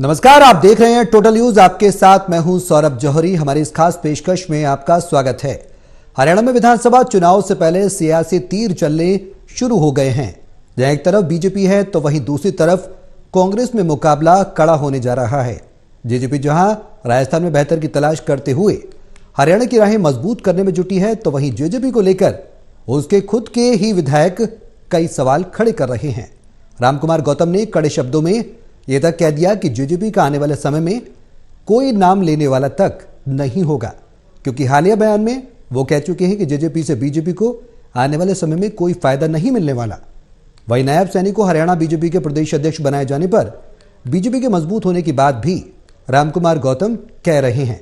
नमस्कार, आप देख रहे हैं टोटल न्यूज। आपके साथ मैं हूं सौरभ जौहरी। हमारी इस खास पेशकश में आपका स्वागत है। हरियाणा में विधानसभा चुनाव से पहले सियासी तीर चलने शुरू हो गए हैं। जहां एक तरफ बीजेपी है तो वहीं दूसरी तरफ कांग्रेस में मुकाबला कड़ा होने जा रहा है। जेजेपी जहां राजस्थान में बेहतर की तलाश करते हुए हरियाणा की राहें मजबूत करने में जुटी है, तो वहीं जेजेपी को लेकर उसके खुद के ही विधायक कई सवाल खड़े कर रहे हैं। रामकुमार गौतम ने कड़े शब्दों में यह तक कह दिया कि जेजेपी का आने वाले समय में कोई नाम लेने वाला तक नहीं होगा, क्योंकि हालिया बयान में वो कह चुके हैं कि जेजेपी से बीजेपी को आने वाले समय में कोई फायदा नहीं मिलने वाला। वहीं नायब सैनी को हरियाणा बीजेपी के प्रदेश अध्यक्ष बनाए जाने पर बीजेपी के मजबूत होने की बात भी रामकुमार गौतम कह रहे हैं।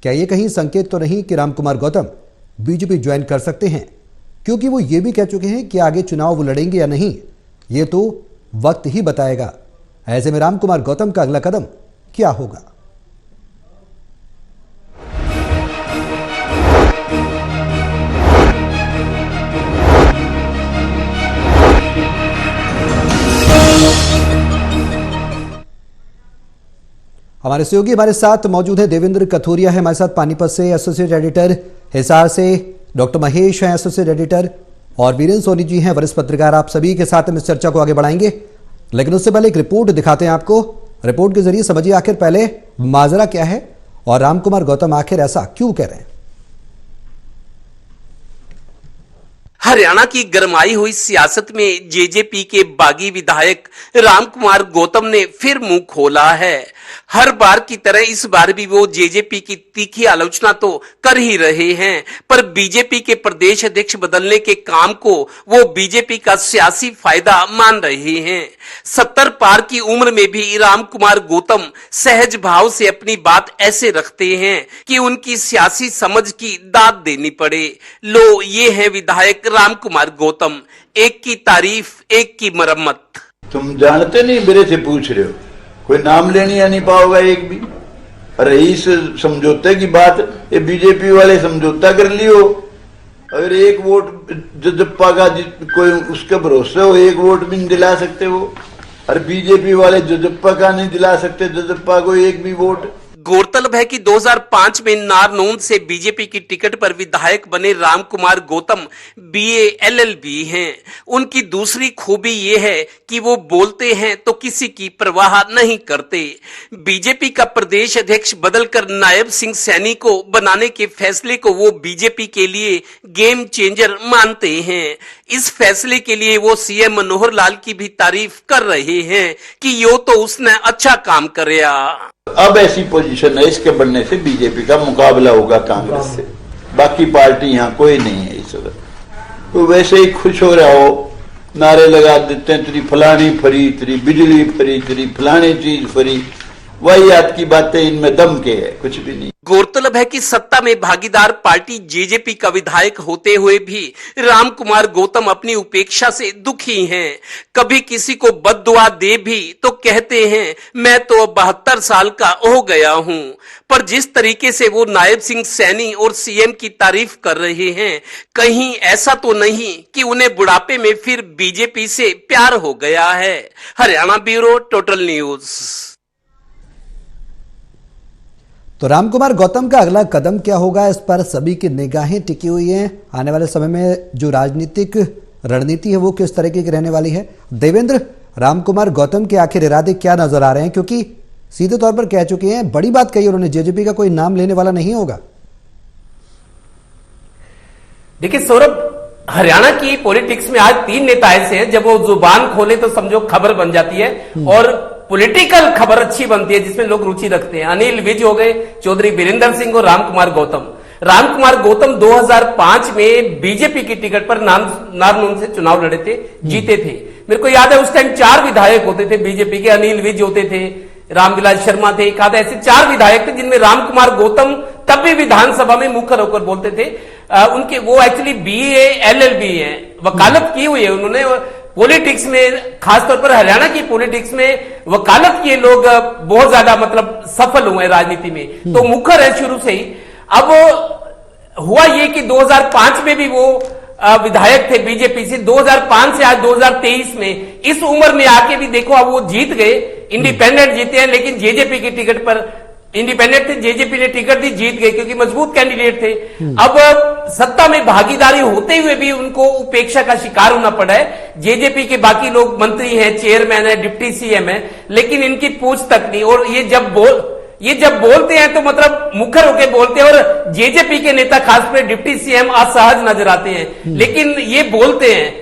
क्या ये कहीं संकेत तो नहीं कि रामकुमार गौतम बीजेपी ज्वाइन कर सकते हैं, क्योंकि वो ये भी कह चुके हैं कि आगे चुनाव वो लड़ेंगे या नहीं ये तो वक्त ही बताएगा। ऐसे में रामकुमार गौतम का अगला कदम क्या होगा? हमारे सहयोगी हमारे साथ मौजूद है। देवेंद्र कथोरिया है हमारे साथ पानीपत से एसोसिएट एडिटर, हिसार से डॉक्टर महेश हैं एसोसिएट एडिटर, और वीरेंद्र सोनी जी हैं वरिष्ठ पत्रकार। आप सभी के साथ हम इस चर्चा को आगे बढ़ाएंगे, लेकिन उससे पहले एक रिपोर्ट दिखाते हैं आपको। रिपोर्ट के जरिए समझिए आखिर पहले माजरा क्या है और रामकुमार गौतम आखिर ऐसा क्यों कह रहे हैं। हरियाणा की गरमाई हुई सियासत में जेजेपी के बागी विधायक रामकुमार गौतम ने फिर मुंह खोला है। हर बार की तरह इस बार भी वो जेजेपी की तीखी आलोचना तो कर ही रहे हैं, पर बीजेपी के प्रदेश अध्यक्ष बदलने के काम को वो बीजेपी का सियासी फायदा मान रहे हैं। 70 पार की उम्र में भी रामकुमार गौतम सहज भाव से अपनी बात ऐसे रखते हैं कि उनकी सियासी समझ की दाद देनी पड़े। लो, ये है विधायक रामकुमार गौतम, एक की तारीफ एक की मरम्मत। तुम जानते नहीं, मेरे से पूछ रहे हो, कोई नाम लेने या नहीं पाओगा एक भी। अरे इस समझौते की बात ये बीजेपी वाले समझौता कर लियो। अगर एक वोट जजप्पा का कोई उसके भरोसे हो, एक वोट भी नहीं दिला सकते वो। और बीजेपी वाले जजप्पा का नहीं दिला सकते, जजप्पा को एक भी वोट। गौरतलब है कि 2005 में नारनौंद से बीजेपी की टिकट पर विधायक बने रामकुमार गौतम बीए एलएलबी हैं। उनकी दूसरी खूबी ये है कि वो बोलते हैं तो किसी की परवाह नहीं करते। बीजेपी का प्रदेश अध्यक्ष बदलकर नायब सिंह सैनी को बनाने के फैसले को वो बीजेपी के लिए गेम चेंजर मानते हैं। इस फैसले के लिए वो सीएम मनोहर लाल की भी तारीफ कर रहे हैं कि यो तो उसने अच्छा काम करया। अब ऐसी पोजीशन है, इसके बनने से बीजेपी का मुकाबला होगा कांग्रेस से। बाकी पार्टी यहाँ कोई नहीं है इस वक्त। तो वैसे ही खुश हो रहा हो, नारे लगा देते हैं, तेरी फलानी फरी, तेरी बिजली फरी, तेरी फलानी चीज फरी। वही याद की बातें, इनमें दम के है, कुछ भी नहीं। गौरतलब है कि सत्ता में भागीदार पार्टी जेजेपी का विधायक होते हुए भी रामकुमार गौतम अपनी उपेक्षा से दुखी हैं। कभी किसी को बद्दुआ दे भी तो कहते हैं मैं तो 72 साल का हो गया हूं। पर जिस तरीके से वो नायब सिंह सैनी और सीएम की तारीफ कर रहे हैं, कहीं ऐसा तो नहीं कि उन्हें बुढ़ापे में फिर बीजेपी से प्यार हो गया है। Haryana bureau, total news. तो रामकुमार गौतम का अगला कदम क्या होगा, इस पर सभी की निगाहें टिकी हुई हैं। आने वाले समय में जो राजनीतिक रणनीति है वो किस तरीके की रहने वाली है। देवेंद्र, रामकुमार गौतम के आखिर इरादे क्या नजर आ रहे हैं, क्योंकि सीधे तौर पर कह चुके हैं, बड़ी बात कही उन्होंने, जेजेपी का कोई नाम लेने वाला नहीं होगा। देखिए सौरभ, हरियाणा की पॉलिटिक्स में आज 3 नेता ऐसे हैं जब वो जुबान खोले तो समझो खबर बन जाती है और पॉलिटिकल खबर अच्छी बनती है जिसमें लोग रुचि रखते हैं। अनिल विज हो गए, चौधरी वीरेंद्र सिंह और रामकुमार गौतम। रामकुमार गौतम 2005 में बीजेपी की टिकट पर नारनौंद से चुनाव लड़े थे, जीते थे। मेरे को याद है उस टाइम 4 विधायक होते थे बीजेपी के। अनिल विज होते थे, रामविलास शर्मा थे, एक आधा, ऐसे 4 विधायक थे जिनमें रामकुमार गौतम तब भी विधानसभा में मुखर होकर बोलते थे। उनके वो एक्चुअली बीए एलएलबी है, वकालत की हुई है उन्होंने। पॉलिटिक्स में, खासतौर पर हरियाणा की पॉलिटिक्स में वकालत किए लोग बहुत ज्यादा मतलब सफल हुए राजनीति में, तो मुखर है शुरू से ही। अब हुआ ये कि 2005 में भी वो विधायक थे बीजेपी से, 2005 से आज 2023 में इस उम्र में आके भी देखो अब वो जीत गए। इंडिपेंडेंट जीते हैं, लेकिन जेजेपी की टिकट पर इंडिपेंडेंट थे, जेजेपी ने टिकट दी, जीत गए क्योंकि मजबूत कैंडिडेट थे। अब सत्ता में भागीदारी होते हुए भी उनको उपेक्षा का शिकार होना पड़ा है। जेजेपी के बाकी लोग मंत्री हैं, चेयरमैन है, डिप्टी सीएम है, लेकिन इनकी पूछ तक नहीं। और ये जब बोलते हैं तो मतलब मुखर होके बोलते हैं, और जेजेपी के नेता खासकर डिप्टी सीएम असहज नजर आते हैं, लेकिन ये बोलते हैं,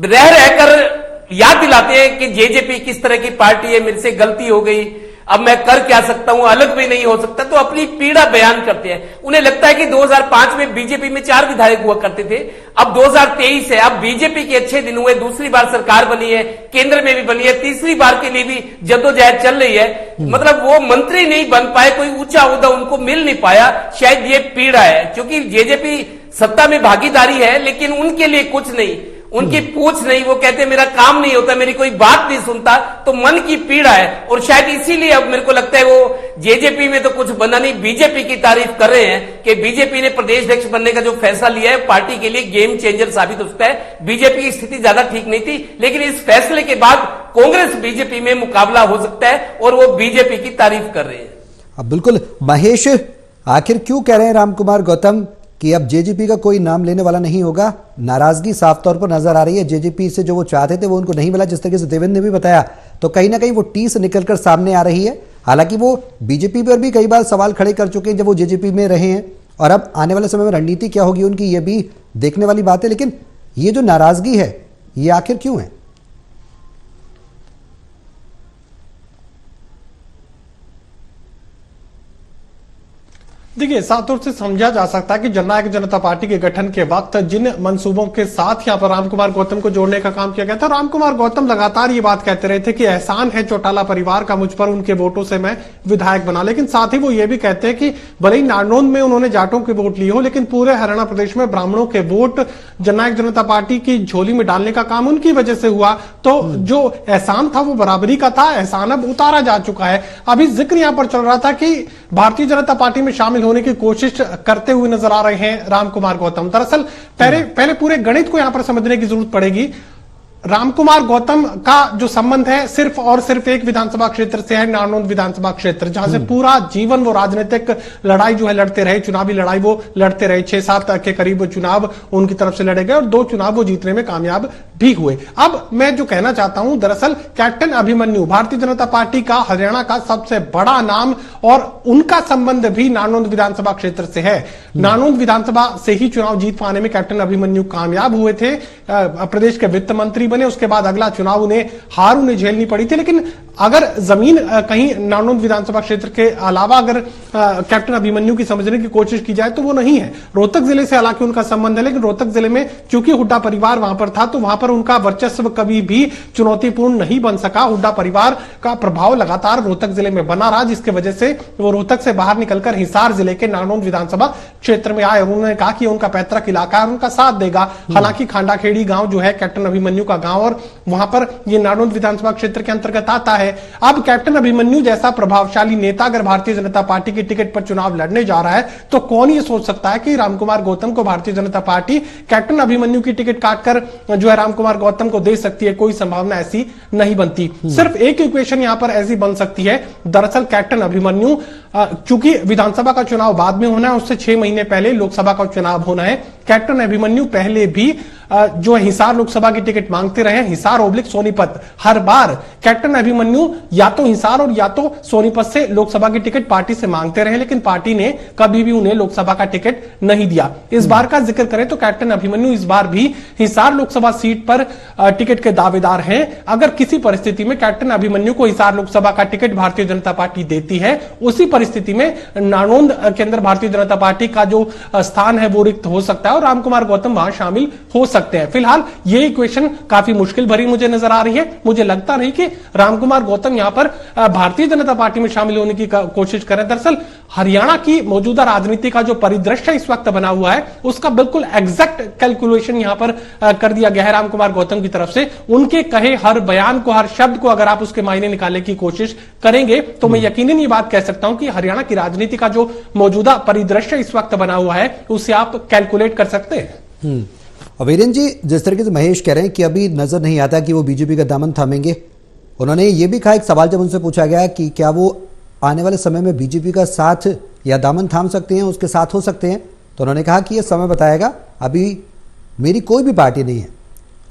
रह रहकर याद दिलाते हैं कि जेजेपी किस तरह की पार्टी है, मेरे से गलती हो गई, अब मैं कर क्या सकता हूं, अलग भी नहीं हो सकता, तो अपनी पीड़ा बयान करते हैं। उन्हें लगता है कि 2005 में बीजेपी में 4 विधायक हुआ करते थे, अब 2023 है, अब बीजेपी के अच्छे दिन हुए, दूसरी बार सरकार बनी है, केंद्र में भी बनी है, तीसरी बार के लिए भी जद्दोजहद चल रही है। मतलब वो मंत्री नहीं बन पाए, कोई ऊंचा ओहदा उनको मिल नहीं पाया, शायद ये पीड़ा है। क्योंकि जेजेपी सत्ता में भागीदारी है, लेकिन उनके लिए कुछ नहीं, उनकी पूछ नहीं, वो कहते मेरा काम नहीं होता, मेरी कोई बात नहीं सुनता, तो मन की पीड़ा है। और शायद इसीलिए अब मेरे को लगता है वो जेजेपी में तो कुछ बना नहीं, बीजेपी की तारीफ कर रहे हैं कि बीजेपी ने प्रदेश अध्यक्ष बनने का जो फैसला लिया है पार्टी के लिए गेम चेंजर साबित हो सकता है। बीजेपी की स्थिति ज्यादा ठीक नहीं थी, लेकिन इस फैसले के बाद कांग्रेस बीजेपी में मुकाबला हो सकता है, और वो बीजेपी की तारीफ कर रहे हैं। अब बिल्कुल महेश, आखिर क्यों कह रहे हैं रामकुमार गौतम कि अब जेजेपी का कोई नाम लेने वाला नहीं होगा? नाराजगी साफ तौर पर नजर आ रही है, जेजेपी से जो वो चाहते थे वो उनको नहीं मिला, जिस तरीके से देवेंद्र ने भी बताया, तो कहीं ना कहीं वो टीस निकलकर सामने आ रही है। हालांकि वो बीजेपी पर भी कई बार सवाल खड़े कर चुके हैं जब वो जेजेपी में रहे हैं, और अब आने वाले समय में रणनीति क्या होगी उनकी, ये भी देखने वाली बात है। लेकिन ये जो नाराजगी है, ये आखिर क्यों है? देखिए, साफ तौर से समझा जा सकता है कि जननायक जनता पार्टी के गठन के वक्त जिन मंसूबों के साथ यहां पर रामकुमार गौतम को जोड़ने का काम किया गया था, रामकुमार गौतम लगातार ये बात कहते रहे थे कि एहसान है चौटाला परिवार का मुझ पर, उनके वोटों से मैं विधायक बना। लेकिन साथ ही वो ये भी कहते हैं कि भले ही नारनौंद में उन्होंने जाटों के वोट लिए हो, लेकिन पूरे हरियाणा प्रदेश में ब्राह्मणों के वोट जननायक जनता पार्टी की झोली में डालने का काम उनकी वजह से हुआ। तो जो एहसान था वो बराबरी का था, एहसान अब उतारा जा चुका है। अभी जिक्र यहां पर चल रहा था कि भारतीय जनता पार्टी में शामिल होने की कोशिश करते हुए नजर आ रहे हैं रामकुमार गौतम। दरअसल पहले पूरे गणित को यहां पर समझने की जरूरत पड़ेगी। रामकुमार गौतम का जो संबंध है सिर्फ और सिर्फ एक विधानसभा क्षेत्र से है, नारनौंद विधानसभा क्षेत्र, जहां से पूरा जीवन वो राजनीतिक लड़ाई जो है लड़ते रहे, चुनावी लड़ाई वो लड़ते रहे। 6-7 के करीब चुनाव उनकी तरफ से लड़े गए और 2 चुनाव वो जीतने में कामयाब भी हुए। अब मैं जो कहना चाहता हूं, दरअसल कैप्टन अभिमन्यु भारतीय जनता पार्टी का हरियाणा का सबसे बड़ा नाम, और उनका संबंध भी नारनौंद विधानसभा क्षेत्र से है। नारनौंद विधानसभा से ही चुनाव जीत पाने में कैप्टन अभिमन्यु कामयाब हुए थे, प्रदेश के वित्त मंत्री बने। उसके बाद अगला चुनाव उन्हें झेलनी पड़ी थी। लेकिन अगर जमीन कहीं नारनौंद विधानसभा क्षेत्र के अलावा अगर कैप्टन अभिमन्यु की समझने की कोशिश की जाए तो वो नहीं है। रोहतक जिले से हालांकि उनका संबंध है, लेकिन रोहतक जिले में चूंकि हुड्डा परिवार वहां पर था, तो वहां पर उनका वर्चस्व कभी भी चुनौतीपूर्ण नहीं बन सका। हुड्डा परिवार का प्रभाव लगातार रोहतक जिले में बना रहा, जिसकी वजह से वो रोहतक से बाहर निकलकर हिसार जिले के नारनौंद विधानसभा क्षेत्र में आए। उन्होंने कहा कि उनका पैतृक इलाका है, उनका साथ देगा। हालांकि खांडाखेड़ी गांव जो है कैप्टन अभिमन्यु का गांव, और वहां पर ये नारनौंद विधानसभा क्षेत्र के अंतर्गत आता है। अब कैप्टन अभिमन्यु जैसा प्रभावशाली नेता अगर भारतीय जनता पार्टी की टिकट पर चुनाव लड़ने जा रहा है, तो कौन ये सोच सकता है कि रामकुमार गौतम को भारतीय जनता पार्टी कैप्टन अभिमन्यु की टिकट काटकर जो है रामकुमार गौतम को दे सकती है? कोई संभावना ऐसी नहीं बनती। सिर्फ एक इक्वेशन यहां पर ऐसी बन सकती है। दरअसल कैप्टन अभिमन्यु, चूंकि विधानसभा का चुनाव बाद में होना है, उससे 6 महीने पहले लोकसभा का चुनाव होना है। कैप्टन अभिमन्यु पहले भी जो हिसार लोकसभा की टिकट मांगते रहे, हिसार ओब्लिक सोनीपत। हर बार कैप्टन अभिमन्यु या तो हिसार और या तो सोनीपत से लोकसभा की टिकट पार्टी से मांगते रहे, लेकिन पार्टी ने कभी भी उन्हें लोकसभा का टिकट नहीं दिया। इस बार का जिक्र करें तो कैप्टन अभिमन्यु इस बार भी हिसार लोकसभा सीट पर टिकट के दावेदार हैं। अगर किसी परिस्थिति में कैप्टन अभिमन्यु को हिसार लोकसभा का टिकट भारतीय जनता पार्टी देती है, उसी परिस्थिति में नारनौंद के अंदर भारतीय जनता पार्टी का जो स्थान है वो रिक्त हो सकता है और रामकुमार गौतम वहां शामिल हो सकते हैं। फिलहाल ये इक्वेशन काफी मुश्किल भरी मुझे नजर आ रही है। मुझे लगता नहीं कि रामकुमार गौतम यहां पर भारतीय जनता पार्टी में शामिल होने की कोशिश करें। दरअसल हरियाणा की मौजूदा राजनीति का जो परिदृश्य इस वक्त बना हुआ है, उसका बिल्कुल एग्जैक्ट कैलकुलेशन यहां पर कर दिया गया है रामकुमार गौतम की तरफ से। उनके कहे हर बयान को, हर शब्द को अगर आप उसके मायने निकालने की कोशिश करेंगे, तो मैं यकीनन ये बात कह सकता हूं कि हरियाणा की राजनीति का जो मौजूदा परिदृश्य इस वक्त बना हुआ है, उससे आप कैलकुलेट कर सकते हैं। वीरेंद्र जी, जिस तरीके से महेश कह रहे हैं कि अभी नजर नहीं आता कि वो बीजेपी का दामन थामेंगे, उन्होंने ये भी कहा, एक सवाल जब उनसे पूछा गया कि क्या वो आने वाले समय में बीजेपी का साथ या दामन थाम सकते हैं, उसके साथ हो सकते हैं, तो उन्होंने कहा कि ये समय बताएगा, अभी मेरी कोई भी पार्टी नहीं है।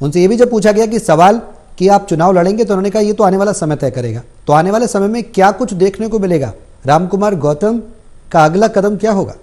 उनसे ये भी जब पूछा गया कि सवाल कि आप चुनाव लड़ेंगे, तो उन्होंने कहा ये तो आने वाला समय तय करेगा। तो आने वाले समय में क्या कुछ देखने को मिलेगा, रामकुमार गौतम का अगला कदम क्या होगा?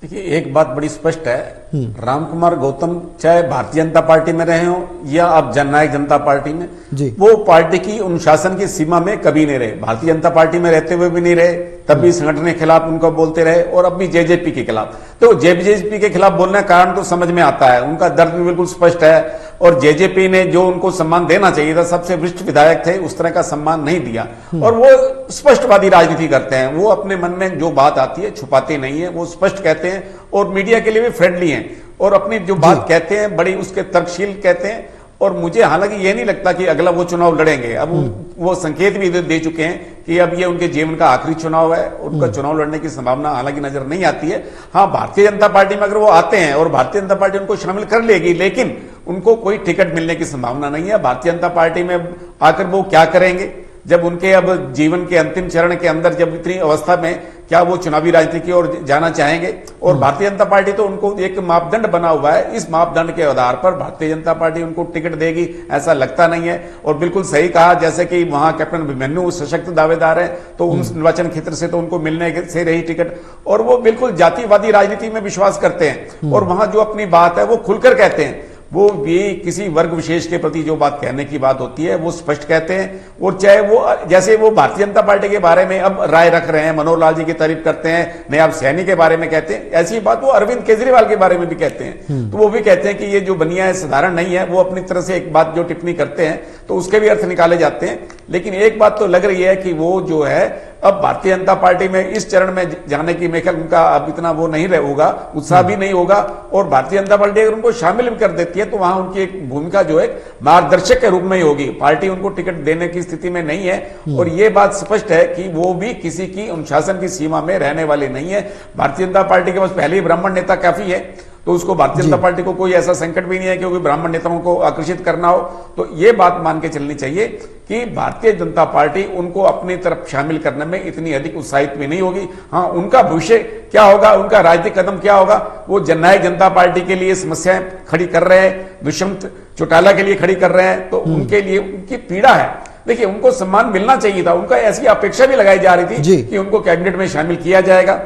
देखिए, एक बात बड़ी स्पष्ट है, रामकुमार गौतम चाहे भारतीय जनता पार्टी में रहे हो या अब जननायक जनता पार्टी में जी, वो पार्टी की अनुशासन की सीमा में कभी नहीं रहे। भारतीय जनता पार्टी में रहते हुए भी नहीं रहे, तब भी संगठन के खिलाफ उनको बोलते रहे और अब भी जेजेपी के खिलाफ। तो जेजेपी के खिलाफ बोलने का कारण तो समझ में आता है, उनका दर्द भी बिल्कुल स्पष्ट है। और जेजेपी ने जो उनको सम्मान देना चाहिए था, सबसे वरिष्ठ विधायक थे, उस तरह का सम्मान नहीं दिया। और वो स्पष्टवादी राजनीति करते हैं, वो अपने मन में जो बात आती है छुपाते नहीं है, वो स्पष्ट कहते हैं और मीडिया के लिए भी फ्रेंडली हैं और अपनी जो बात कहते हैं बड़ी उसके तर्कशील कहते हैं। और मुझे हालांकि ये नहीं लगता कि अगला वो चुनाव लड़ेंगे। अब वो संकेत भी दे चुके हैं कि अब ये उनके जीवन का आखिरी चुनाव है, उनका चुनाव लड़ने की संभावना हालांकि नजर नहीं आती है। हाँ, भारतीय जनता पार्टी में अगर वो आते हैं और भारतीय जनता पार्टी उनको शामिल कर लेगी, लेकिन उनको कोई टिकट मिलने की संभावना नहीं है। भारतीय जनता पार्टी में आकर वो क्या करेंगे जब उनके अब जीवन के अंतिम चरण के अंदर, जब इतनी अवस्था में क्या वो चुनावी राजनीति की ओर जाना चाहेंगे? और भारतीय जनता पार्टी तो उनको एक मापदंड बना हुआ है, इस मापदंड के आधार पर भारतीय जनता पार्टी उनको टिकट देगी ऐसा लगता नहीं है। और बिल्कुल सही कहा, जैसे कि वहां कैप्टन अभिमन्यु सशक्त दावेदार है, तो उन निर्वाचन क्षेत्र से तो उनको मिलने से रही टिकट। और वो बिल्कुल जातिवादी राजनीति में विश्वास करते हैं और वहां जो अपनी बात है वो खुलकर कहते हैं। वो भी किसी वर्ग विशेष के प्रति जो बात कहने की बात होती है वो स्पष्ट कहते हैं। और चाहे वो जैसे वो भारतीय जनता पार्टी के बारे में अब राय रख रहे हैं, मनोहर लाल जी की तारीफ करते हैं, नयाब सैनी के बारे में कहते हैं, ऐसी बात वो अरविंद केजरीवाल के बारे में भी कहते हैं। तो वो भी कहते हैं कि ये जो बनिया है साधारण नहीं है। वो अपनी तरह से एक बात जो टिप्पणी करते हैं तो उसके भी अर्थ निकाले जाते हैं। लेकिन एक बात तो लग रही है कि वो जो है अब भारतीय जनता पार्टी में इस चरण में जाने की मेखल उनका अब इतना वो नहीं होगा, उत्साह भी नहीं होगा। और भारतीय जनता पार्टी अगर उनको शामिल भी कर देती है तो वहां उनकी एक भूमिका जो है मार्गदर्शक के रूप में ही होगी। पार्टी उनको टिकट देने की स्थिति में नहीं है। और ये बात स्पष्ट है कि वो भी किसी की अनुशासन की सीमा में रहने वाले नहीं है। भारतीय जनता पार्टी के पास पहले ही ब्राह्मण नेता काफी है, तो उसको भारतीय जनता पार्टी को कोई ऐसा संकट भी नहीं है क्योंकि ब्राह्मण नेताओं को आकर्षित करना हो। तो ये बात मान के चलनी चाहिए कि भारतीय जनता पार्टी उनको अपनी तरफ शामिल करने में इतनी अधिक उत्साहित भी नहीं होगी। हाँ, उनका भविष्य क्या होगा, उनका राजनीतिक कदम क्या होगा, वो जननायक जनता पार्टी के लिए समस्याएं खड़ी कर रहे हैं, दुष्यंत चौटाला के लिए खड़ी कर रहे हैं, तो उनके लिए उनकी पीड़ा है। देखिए, उनको सम्मान मिलना चाहिए था, उनका ऐसी अपेक्षा भी लगाई जा रही थी कि उनको कैबिनेट में शामिल किया जाएगा।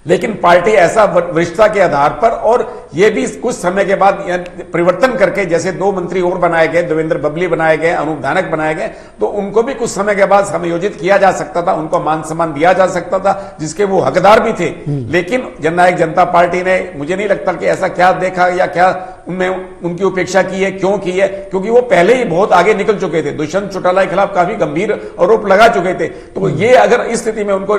लेकिन पार्टी ऐसा वरिष्ठता के आधार पर और ये भी कुछ समय के बाद परिवर्तन करके, जैसे 2 मंत्री और बनाए गए, देवेंद्र बबली बनाए गए, अनूप धानक बनाए गए, तो उनको भी कुछ समय के बाद समायोजित किया जा सकता था, उनको मान सम्मान दिया जा सकता था जिसके वो हकदार भी थे। लेकिन जननायक जनता पार्टी ने, मुझे नहीं लगता कि ऐसा क्या देखा या क्या उनमें उनकी उपेक्षा की है, क्यों की है, क्योंकि वो पहले ही बहुत आगे निकल चुके थे, दुष्यंत चौटाला के खिलाफ काफी गंभीर आरोप लगा चुके थे। तो ये अगर इस स्थिति में उनको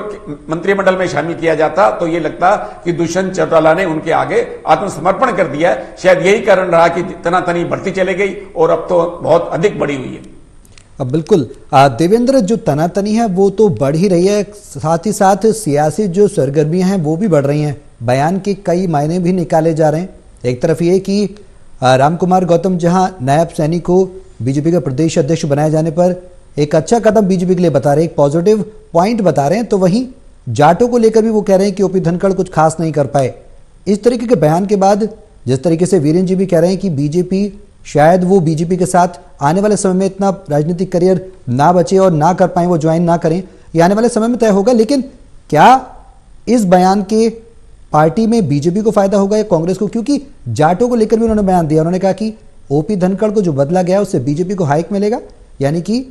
मंत्रिमंडल में शामिल किया जाता तो ये लगता कि दुष्यंत चौटाला ने उनके आगे आत्मसमर्पण कर दिया है। शायद यही कारण रहा कि तनातनी बढ़ती चली गई और अब तो बहुत अधिक बढ़ी हुई है। अब बिल्कुल देवेंद्र, जो तनातनी है वो तो बढ़ ही रही है, साथ ही साथ सियासी जो सरगर्मियां हैं वो भी बढ़ रही हैं। बयान के कई मायने भी निकाले जा रहे हैं। एक तरफ ये कि रामकुमार गौतम जहां नायब सैनी को बीजेपी का प्रदेश अध्यक्ष बनाए जाने पर एक अच्छा कदम बीजेपी के लिए बता रहे हैं, एक पॉजिटिव पॉइंट बता रहे हैं, तो वहीं जाटों को लेकर भी वो कह रहे हैं कि ओपी धनखड़ कुछ खास नहीं कर पाए। इस तरीके के बयान के बाद जिस तरीके से वीरेंद्र जी भी कह रहे हैं कि बीजेपी शायद वो बीजेपी के साथ आने वाले समय में इतना राजनीतिक करियर ना बचे और ना कर पाए, वो ज्वाइन ना करें, ये आने वाले समय में तय होगा। लेकिन क्या इस बयान के पार्टी में बीजेपी को फायदा होगा या कांग्रेस को? क्योंकि जाटों को लेकर भी उन्होंने बयान दिया, उन्होंने कहा कि ओपी धनखड़ को जो बदला गया उससे बीजेपी को हाइक मिलेगा, यानी कि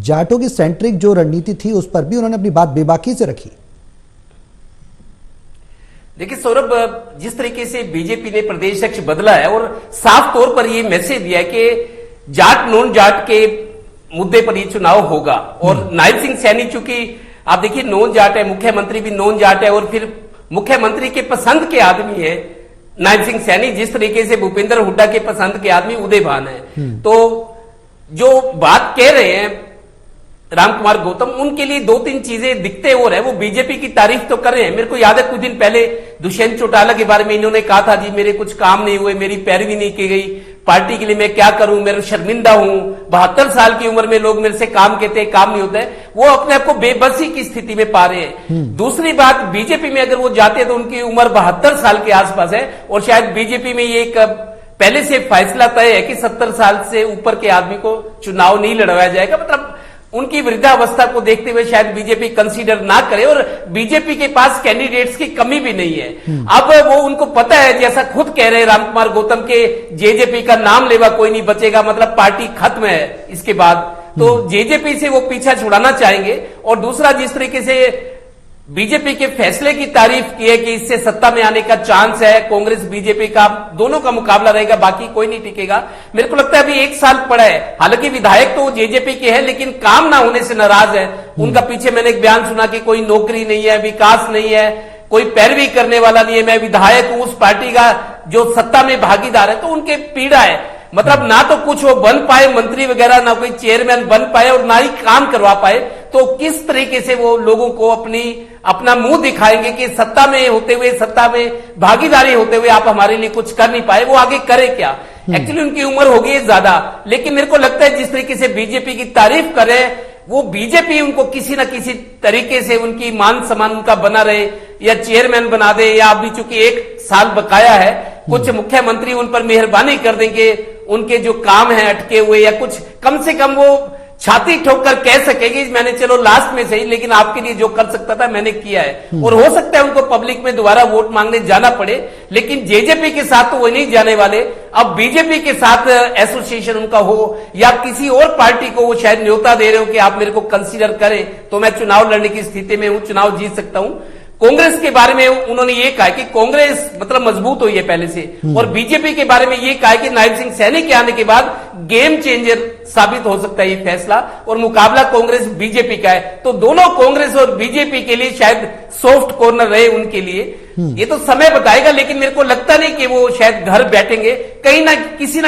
जाटों की सेंट्रिक जो रणनीति थी उस पर भी उन्होंने अपनी बात बेबाकी से रखी। देखिए सौरभ, जिस तरीके से बीजेपी ने प्रदेश अध्यक्ष बदला है और साफ तौर पर यह मैसेज दिया है कि जाट नॉन जाट के मुद्दे पर यह चुनाव होगा। और नायब सिंह सैनी, चूंकि आप देखिए नॉन जाट है, मुख्यमंत्री भी नॉन जाट है और फिर मुख्यमंत्री के पसंद के आदमी है नायब सिंह सैनी, जिस तरीके से भूपेंद्र हुड्डा के पसंद के आदमी उदय भान है। तो जो बात कह रहे हैं रामकुमार गौतम, उनके लिए 2-3 चीजें दिखते और है। वो बीजेपी की तारीफ तो कर रहे हैं। मेरे को याद है कुछ दिन पहले दुष्यंत चौटाला के बारे में इन्होंने कहा था, जी मेरे कुछ काम नहीं हुए, मेरी पैरवी नहीं की गई, पार्टी के लिए मैं क्या करूं, मैं शर्मिंदा हूं, 72 साल की उम्र में लोग मेरे से काम कहते हैं, काम नहीं होता है, वो अपने आप को बेबसी की स्थिति में पा रहे हैं। दूसरी बात, बीजेपी में अगर वो जाते हैं तो उनकी उम्र 72 साल के आसपास है, और शायद बीजेपी में ये एक पहले से फैसला तय है कि 70 साल से ऊपर के आदमी को चुनाव नहीं लड़वाया जाएगा। मतलब उनकी वृद्धावस्था को देखते हुए शायद बीजेपी कंसीडर ना करे, और बीजेपी के पास कैंडिडेट्स की कमी भी नहीं है। अब वो उनको पता है, जैसा खुद कह रहे हैं रामकुमार गौतम के, जेजेपी का नाम लेवा कोई नहीं बचेगा, मतलब पार्टी खत्म है इसके बाद, तो जेजेपी से वो पीछा छुड़ाना चाहेंगे। और दूसरा, जिस तरीके से बीजेपी के फैसले की तारीफ की है कि इससे सत्ता में आने का चांस है, कांग्रेस बीजेपी का दोनों का मुकाबला रहेगा, बाकी कोई नहीं टिकेगा, मेरे को लगता है अभी 1 साल पड़ा है। हालांकि विधायक तो जेजेपी के हैं, लेकिन काम ना होने से नाराज है। उनका पीछे मैंने एक बयान सुना कि कोई नौकरी नहीं है, विकास नहीं है, कोई पैरवी करने वाला नहीं है, मैं विधायक हूं उस पार्टी का जो सत्ता में भागीदार है, तो उनके पीड़ा है। मतलब ना तो कुछ वो बन पाए मंत्री वगैरह, ना कोई चेयरमैन बन पाए, और ना ही काम करवा पाए, तो किस तरीके से वो लोगों को अपना मुंह दिखाएंगे कि सत्ता में होते हुए, सत्ता में भागीदारी होते हुए आप हमारे लिए कुछ कर नहीं पाए, वो आगे करे क्या। एक्चुअली उनकी उम्र होगी है ज्यादा, लेकिन मेरे को लगता है जिस तरीके से बीजेपी की तारीफ करे, वो बीजेपी उनको किसी ना किसी तरीके से उनकी मान सम्मान उनका बना रहे, या चेयरमैन बना दे, या अभी चूंकि 1 साल बकाया है, कुछ मुख्यमंत्री उन पर मेहरबानी कर देंगे, उनके जो काम है अटके हुए, या कुछ कम से कम वो छाती ठोक कर कह सकेगी मैंने चलो लास्ट में सही, लेकिन आपके लिए जो कर सकता था मैंने किया है। और हो सकता है उनको पब्लिक में दोबारा वोट मांगने जाना पड़े, लेकिन जेजेपी के साथ तो वो नहीं जाने वाले। अब बीजेपी के साथ एसोसिएशन उनका हो, या किसी और पार्टी को वो शायद न्योता दे रहे हो कि आप मेरे को कंसीडर करें तो मैं चुनाव लड़ने की स्थिति में हूं, चुनाव जीत सकता हूं। कांग्रेस के बारे में उन्होंने ये कहा कि कांग्रेस मतलब मजबूत हुई है पहले से, और बीजेपी के बारे में ये कहा कि नायब सिंह सैनी के आने के बाद गेम चेंजर साबित हो सकता है ये फैसला, और मुकाबला कांग्रेस बीजेपी का है। तो दोनों कांग्रेस और बीजेपी के लिए शायद सॉफ्ट कॉर्नर रहे उनके लिए, ये तो समय बताएगा, लेकिन मेरे को लगता नहीं कि वो शायद घर बैठेंगे, कहीं ना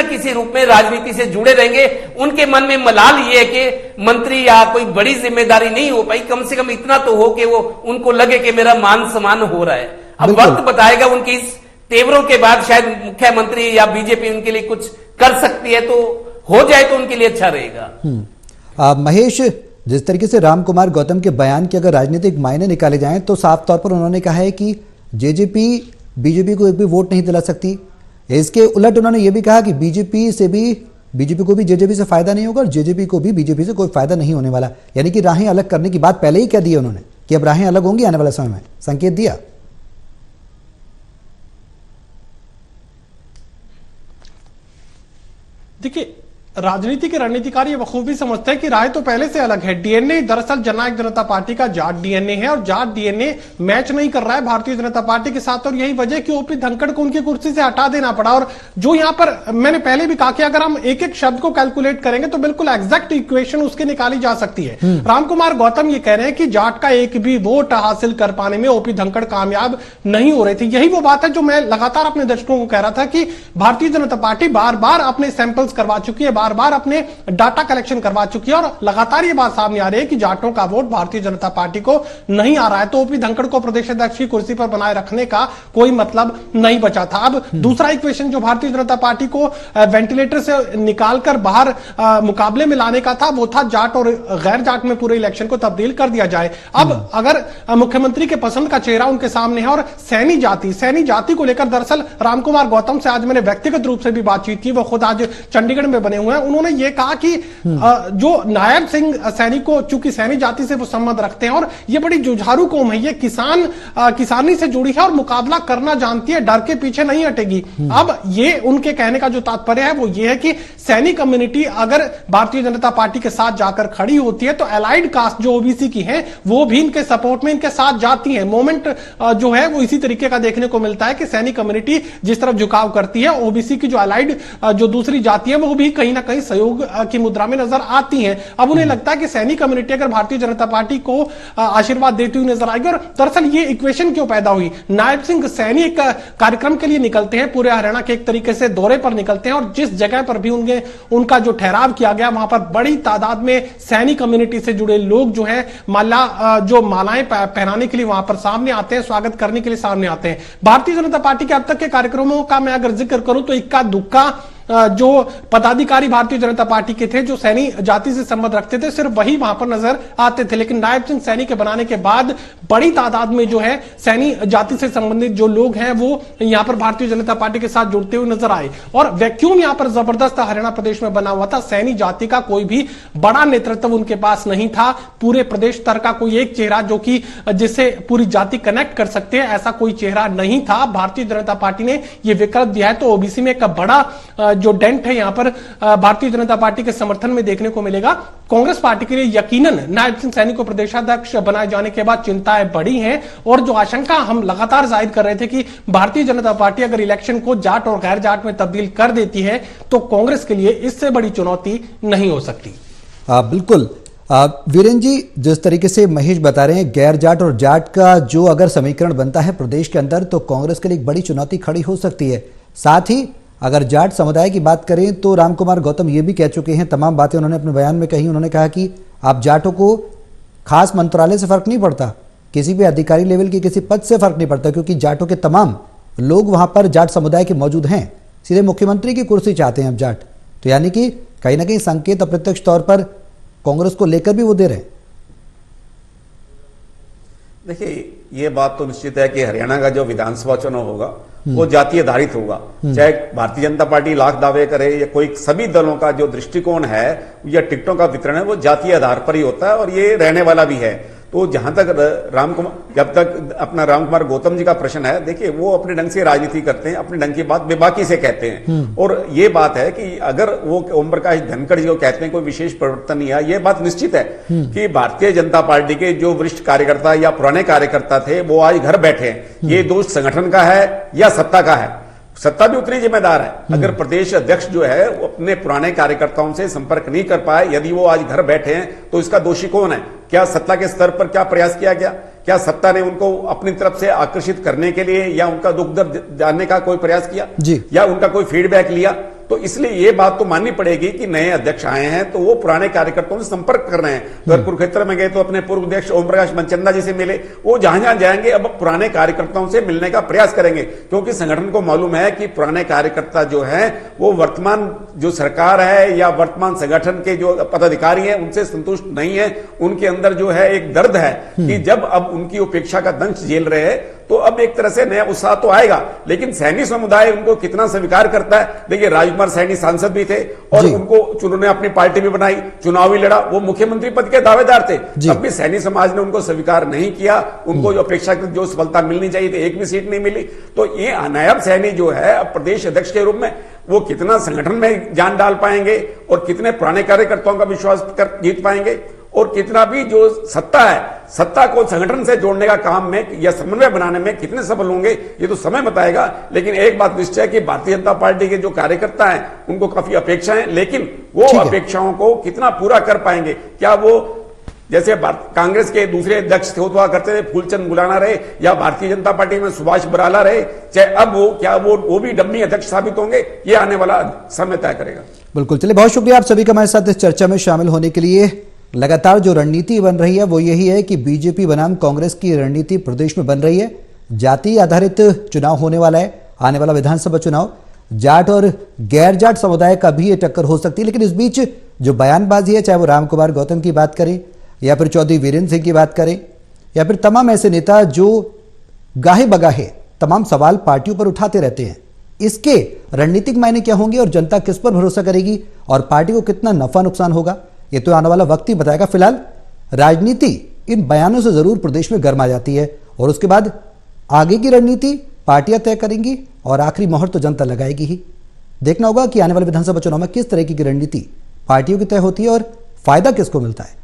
किसी रूप में राजनीति से जुड़े रहेंगे। उनके मन में मलाल ये है कि मंत्री या कोई बड़ी जिम्मेदारी नहीं हो पाई, कम से कम इतना तो हो कि वो उनको लगे कि मेरा मान सम्मान हो रहा है। अब वक्त बताएगा, उनकी इस तेवरों के बाद शायद मुख्यमंत्री या बीजेपी उनके लिए कुछ कर सकती है, तो हो जाए तो उनके लिए अच्छा रहेगा। महेश, जिस तरीके से रामकुमार गौतम के बयान के अगर राजनीतिक मायने निकाले जाएं तो साफ तौर पर उन्होंने कहा है कि जेजेपी बीजेपी को एक भी वोट नहीं दिला सकती। इसके उलट उन्होंने ये भी कहा कि बीजेपी को भी जेजेपी से फायदा नहीं होगा, और जेजेपी को भी बीजेपी से कोई फायदा नहीं होने वाला। यानी कि राहें अलग करने की बात पहले ही कह दी है उन्होंने कि अब राहें अलग होंगी आने वाले समय में, संकेत दिया। देखिए, राजनीति के रणनीतिकार ये बखूबी समझते हैं कि राय तो पहले से अलग है। डीएनए दरअसल जननायक जनता पार्टी का जाट डीएनए है, और जाट डीएनए मैच नहीं कर रहा है भारतीय जनता पार्टी के साथ, और यही वजह कि ओपी धनखड़ को उनकी कुर्सी से हटा देना पड़ा। और जो यहां पर मैंने पहले भी कहा कि अगर हम एक एक शब्द को कैलकुलेट करेंगे तो बिल्कुल एग्जैक्ट इक्वेशन उसकी निकाली जा सकती है। रामकुमार गौतम ये कह रहे हैं कि जाट का एक भी वोट हासिल कर पाने में ओपी धनखड़ कामयाब नहीं हो रहे थे। यही वो बात है जो मैं लगातार अपने दर्शकों को कह रहा था कि भारतीय जनता पार्टी बार बार अपने सैंपल्स करवा चुकी है, बार बार अपने डाटा कलेक्शन करवा चुकी है, और लगातार ये बात सामने आ रही है कि जाटों का वोट भारतीय जनता पार्टी को नहीं आ रहा है। तो ओपी धनखड़ को प्रदेश अध्यक्ष की कुर्सी पर बनाए रखने का कोई मतलब नहीं बचा था। अब दूसरा इक्वेशन जो भारतीय जनता पार्टी को वेंटिलेटर से निकालकर बाहर मुकाबले में लाने का था, वो था जाट और गैर जाट में पूरे इलेक्शन को तब्दील कर दिया जाए। अब अगर मुख्यमंत्री के पसंद का चेहरा उनके सामने है, और सैनी जाति को लेकर दरअसल रामकुमार गौतम से आज मैंने व्यक्तिगत रूप से भी बातचीत की, वो खुद आज चंडीगढ़ में बने हुए हैं। उन्होंने ये कहा कि जो नायब सिंह सैनी को, चूंकि सैनी जाति से वो संबंध रखते हैं, और ये बड़ी जुझारू कौम है, ये किसानी से जुड़ी है और मुकाबला करना जानती है, डर के पीछे नहीं हटेगी। अब ये उनके कहने का जो तात्पर्य है वो ये है कि सैनी कम्युनिटी अगर भारतीय जनता पार्टी के साथ जाकर खड़ी होती है तो एलाइड कास्ट जो ओबीसी की है वो भी इनके सपोर्ट में इनके साथ जाती है। मोमेंट जो है वो इसी तरीके का देखने को मिलता है कि सैनी कम्युनिटी जिस तरफ झुकाव करती है, ओबीसी की जो एलाइड जो दूसरी जाति है वो भी कहीं ना कहीं सहयोग की मुद्रा में नजर आती हैं। अब उन्हें लगता है कि सैनी कम्युनिटी अगर भारतीय जनता पार्टी को आशीर्वाद देती हुई नजर आएगी। और दरअसल ये इक्वेशन क्यों पैदा हुई, नायब सिंह सैनी एक कार्यक्रम के लिए निकलते हैं, पूरे हरियाणा के एक तरीके से दौरे पर निकलते हैं, और जिस जगह पर भी उनका जो ठहराव किया गया वहां पर बड़ी तादाद में सैनी कम्युनिटी से जुड़े लोग जो है मालाएं पहनाने के लिए वहां पर सामने आते हैं, स्वागत करने के लिए सामने आते हैं। भारतीय जनता पार्टी के अब तक के कार्यक्रमों का मैं अगर जिक्र करूं तो इक्का दुक्का जो पदाधिकारी भारतीय जनता पार्टी के थे जो सैनी जाति से संबंध रखते थे सिर्फ वही वहां पर नजर आते थे, लेकिन नायब सिंह सैनी के बनाने के बाद बड़ी तादाद में जो है सैनी जाति से संबंधित जो लोग हैं वो यहां पर भारतीय जनता पार्टी के साथ जुड़ते हुए नजर आए और वैक्यूम यहां पर जबरदस्त हरियाणा प्रदेश में बना हुआ था। सैनी जाति का कोई भी बड़ा नेतृत्व उनके पास नहीं था, पूरे प्रदेश स्तर का कोई एक चेहरा जो कि जिससे पूरी जाति कनेक्ट कर सकते हैं ऐसा कोई चेहरा नहीं था। भारतीय जनता पार्टी ने यह विकल्प दिया है तो ओबीसी में एक बड़ा जो डेंट है यहां पर भारतीय जनता पार्टी के समर्थन में देखने को मिलेगा। कांग्रेस पार्टी के लिए यकीनन नायब सिंह सैनी को प्रदेशाध्यक्ष बनाए जाने के बाद चिंताएं बढ़ी हैं और जो आशंका हम लगातार जाहिर कर रहे थे कि भारतीय जनता पार्टी अगर इलेक्शन को जाट और गैर जाट में तब्दील कर देती है तो कांग्रेस के लिए इससे बड़ी चुनौती नहीं हो सकती। बिल्कुल वीरेन जी, जिस तरीके से महेश बता रहे हैं गैर जाट और जाट का जो अगर समीकरण बनता है प्रदेश के अंदर तो कांग्रेस के लिए एक बड़ी चुनौती खड़ी हो सकती है। साथ ही अगर जाट समुदाय की बात करें तो रामकुमार गौतम ये भी कह चुके हैं, तमाम बातें उन्होंने अपने बयान में कही। उन्होंने कहा कि आप जाटों को खास मंत्रालय से फर्क नहीं पड़ता, किसी भी अधिकारी लेवल के किसी पद से फर्क नहीं पड़ता, क्योंकि जाटों के तमाम लोग वहां पर जाट समुदाय के मौजूद हैं, सीधे मुख्यमंत्री की कुर्सी चाहते हैं अब जाट। तो यानी कि कहीं ना कहीं संकेत अप्रत्यक्ष तौर पर कांग्रेस को लेकर भी वो दे रहे हैं। देखिए, ये बात तो निश्चित है कि हरियाणा का जो विधानसभा चुनाव होगा वो जाति आधारित होगा, चाहे भारतीय जनता पार्टी लाख दावे करे या कोई, सभी दलों का जो दृष्टिकोण है या टिकटों का वितरण है वो जातीय आधार पर ही होता है और ये रहने वाला भी है। तो जहां तक जब तक अपना रामकुमार गौतम जी का प्रश्न है, देखिए वो अपने ढंग से राजनीति करते हैं, अपने ढंग की बात बेबाकी से कहते हैं और ये बात है कि अगर वो ओम प्रकाश धनखड़ जी को कहते हैं कोई विशेष परिवर्तन नहीं आया, ये बात निश्चित है कि भारतीय जनता पार्टी के जो वरिष्ठ कार्यकर्ता या पुराने कार्यकर्ता थे वो आज घर बैठे हैं। ये दोष संगठन का है या सत्ता का है? सत्ता भी उतनी जिम्मेदार है। अगर प्रदेश अध्यक्ष जो है वो अपने पुराने कार्यकर्ताओं से संपर्क नहीं कर पाए, यदि वो आज घर बैठे हैं तो इसका दोषी कौन है? क्या सत्ता के स्तर पर क्या प्रयास किया गया? क्या सत्ता ने उनको अपनी तरफ से आकर्षित करने के लिए या उनका दुख दर्द जानने का कोई प्रयास किया जी, या उनका कोई फीडबैक लिया? तो इसलिए ये बात तो माननी पड़ेगी कि नए अध्यक्ष आए हैं तो वो पुराने कार्यकर्ताओं से संपर्क कर रहे हैं। अगर कुरुक्षेत्र में गए तो अपने पूर्व अध्यक्ष ओम प्रकाश मनचंदा जी से मिले, वो जहां जहां जाएंगे अब पुराने कार्यकर्ताओं से मिलने का प्रयास करेंगे, क्योंकि संगठन को मालूम है कि पुराने कार्यकर्ता जो है वो वर्तमान जो सरकार है या वर्तमान संगठन के जो पदाधिकारी हैं उनसे संतुष्ट नहीं है। उनके अंदर जो है एक दर्द है कि जब अब उनकी उपेक्षा का दंश झेल रहे हैं तो अब एक तरह से नया उत्साह तो आएगा, लेकिन सैनी समुदाय उनको कितना स्वीकार करता है? देखिए, राजकुमार सैनी सांसद भी थे और उनको उन्होंने अपनी पार्टी भी बनाई, चुनाव भी लड़ा, वो मुख्यमंत्री पद के दावेदार थे, तब भी सैनी समाज ने उनको स्वीकार नहीं किया। उनको जो अपेक्षाकृत जो सफलता मिलनी चाहिए थी, एक भी सीट नहीं मिली। तो ये नायब सैनी जो है अब प्रदेश अध्यक्ष के रूप में वो कितना संगठन में जान डाल पाएंगे और कितने पुराने कार्यकर्ताओं का विश्वास जीत पाएंगे और कितना भी जो सत्ता है, सत्ता को संगठन से जोड़ने का काम में या समन्वय बनाने में कितने सफल होंगे ये तो समय बताएगा। लेकिन एक बात निश्चय है कि भारतीय जनता पार्टी के जो कार्यकर्ता हैं उनको काफी अपेक्षाएं, लेकिन वो अपेक्षाओं को कितना पूरा कर पाएंगे? क्या वो जैसे कांग्रेस के दूसरे अध्यक्ष हुआ करते थे, फूलचंद बुलाना रहे, या भारतीय जनता पार्टी में सुभाष बराला रहे, चाहे अब वो भी डम्मी अध्यक्ष साबित होंगे? ये आने वाला समय तय करेगा। बिल्कुल, चलिए बहुत शुक्रिया आप सभी का हमारे साथ इस चर्चा में शामिल होने के लिए। लगातार जो रणनीति बन रही है वो यही है कि बीजेपी बनाम कांग्रेस की रणनीति प्रदेश में बन रही है। जाति आधारित चुनाव होने वाला है, आने वाला विधानसभा चुनाव, जाट और गैर जाट समुदाय का भी ये टक्कर हो सकती है। लेकिन इस बीच जो बयानबाजी है, चाहे वो रामकुमार गौतम की बात करें या फिर चौधरी वीरेंद्र सिंह की बात करें या फिर तमाम ऐसे नेता जो गाहे बगाहे तमाम सवाल पार्टियों पर उठाते रहते हैं, इसके रणनीतिक मायने क्या होंगे और जनता किस पर भरोसा करेगी और पार्टी को कितना नफा नुकसान होगा, ये तो आने वाला वक्त ही बताएगा। फिलहाल राजनीति इन बयानों से जरूर प्रदेश में गर्मा जाती है और उसके बाद आगे की रणनीति पार्टियां तय करेंगी और आखिरी मोहर तो जनता लगाएगी ही। देखना होगा कि आने वाले विधानसभा चुनाव में किस तरह की रणनीति पार्टियों की तय होती है और फायदा किसको मिलता है।